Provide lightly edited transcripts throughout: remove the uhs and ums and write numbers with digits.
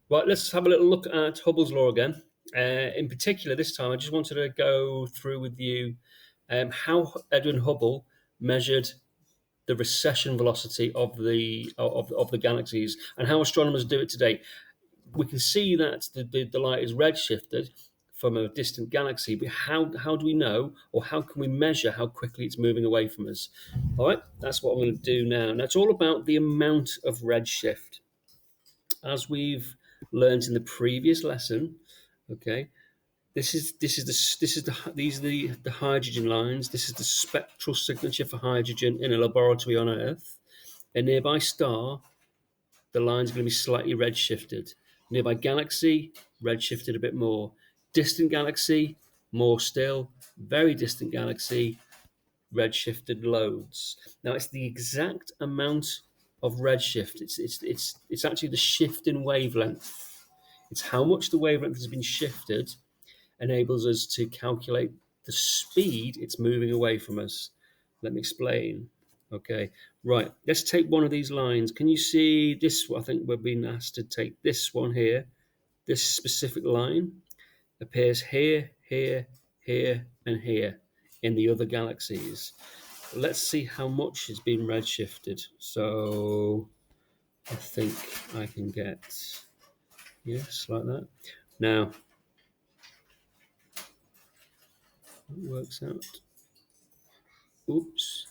Right, let's have a little look at Hubble's law again. In particular, this time I just wanted to go through with you how Edwin Hubble measured the recession velocity of the galaxies and how astronomers do it today. We can see that the light is redshifted from a distant galaxy, but how do we know, or how can we measure how quickly it's moving away from us? All right, that's what I'm going to do now. Now it's all about the amount of redshift. As we've learned in the previous lesson, okay, these are the hydrogen lines. This is the spectral signature for hydrogen in a laboratory on Earth. A nearby star, the line's going to be slightly redshifted. Nearby galaxy, redshifted a bit more. Distant galaxy, more still. Very distant galaxy, redshifted loads. Now it's the exact amount of redshift. It's actually the shift in wavelength. It's how much the wavelength has been shifted enables us to calculate the speed it's moving away from us. Let me explain. Okay, right. Let's take one of these lines. Can you see this? I think we're being asked to take this one here. This specific line appears here, here, here, and here in the other galaxies. Let's see how much has been redshifted. So I think I can get, yes, like that. Now, it works out. Oops.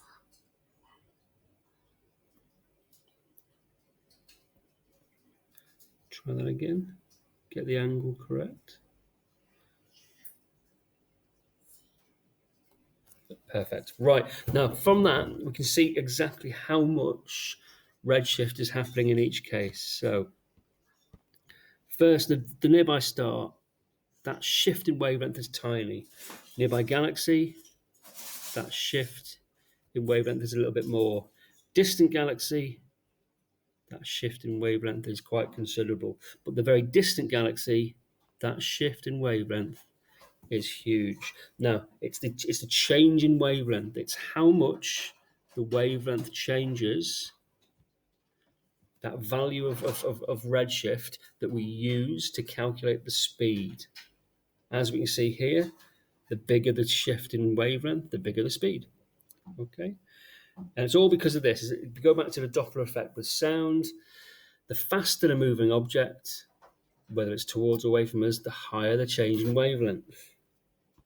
Try that again. Get the angle correct. Perfect. Right. Now, from that, we can see exactly how much redshift is happening in each case. So, first, the nearby star, that shift in wavelength is tiny. Nearby galaxy, that shift in wavelength is a little bit more. Distant galaxy, that shift in wavelength is quite considerable. But the very distant galaxy, that shift in wavelength is huge. Now, it's the change in wavelength. It's how much the wavelength changes, that value of redshift that we use to calculate the speed. As we can see here, the bigger the shift in wavelength, the bigger the speed. Okay? And it's all because of this. If you go back to the Doppler effect with sound, the faster the moving object, whether it's towards or away from us, the higher the change in wavelength.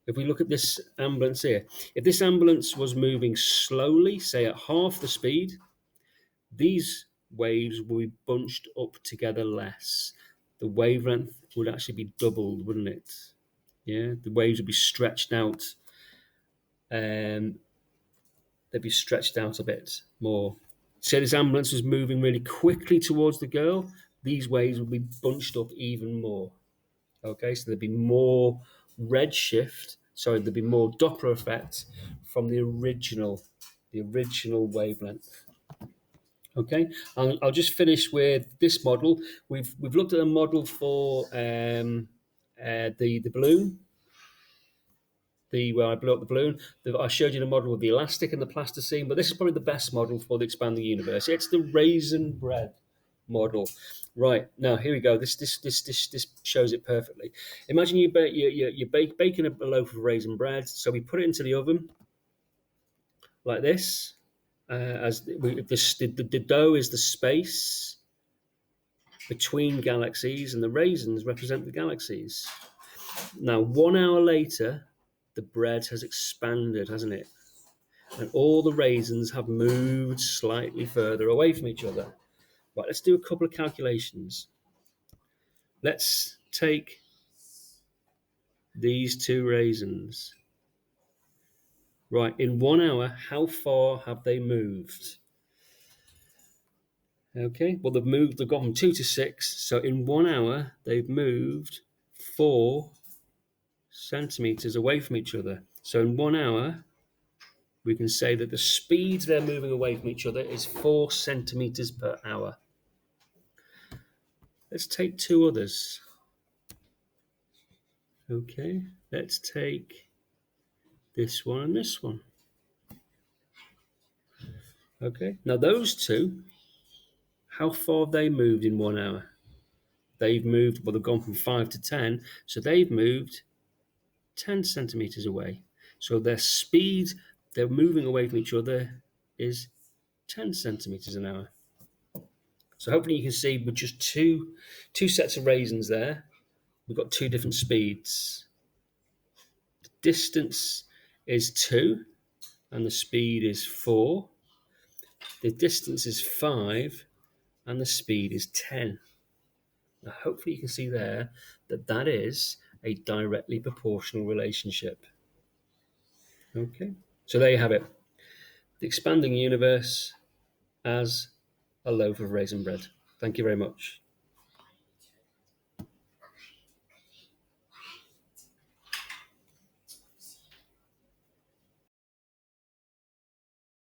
If we look at this ambulance here, if this ambulance was moving slowly, say at half the speed, these waves will be bunched up together less. The wavelength would actually be doubled, wouldn't it? Yeah, the waves would be stretched out. They'd be stretched out a bit more. Say this ambulance was moving really quickly towards the girl, these waves would be bunched up even more. Okay, so there'd be more redshift. Sorry, there'd be more Doppler effect from the original wavelength. Okay, I'll just finish with this model. We've looked at a model for the balloon. Where I blew up the balloon. I showed you the model with the elastic and the plasticine, but this is probably the best model for the expanding universe. It's the raisin bread model. Right, now here we go. This shows it perfectly. Imagine you're baking a loaf of raisin bread. So we put it into the oven like this. The dough is the space between galaxies, and the raisins represent the galaxies. Now, 1 hour later, the bread has expanded, hasn't it? And all the raisins have moved slightly further away from each other. Right, let's do a couple of calculations. Let's take these two raisins. Right, in 1 hour, how far have they moved? Okay, well, they've gone from 2 to 6. So in 1 hour, they've moved 4 centimeters away from each other. So in 1 hour, we can say that the speed they're moving away from each other is 4 centimeters per hour. Let's take two others. Okay, let's take this one and this one. Okay, now those two, how far have they moved in 1 hour? they've moved, well, they've gone from 5 to 10, so they've moved 10 centimeters away. So their speed, they're moving away from each other, is 10 centimeters an hour. So hopefully you can see with just two sets of raisins there, we've got two different speeds. The distance is 2 and the speed is 4. The distance is 5 and the speed is 10. Now hopefully you can see there that that is a directly proportional relationship. Okay, so there you have it. The expanding universe as a loaf of raisin bread. Thank you very much.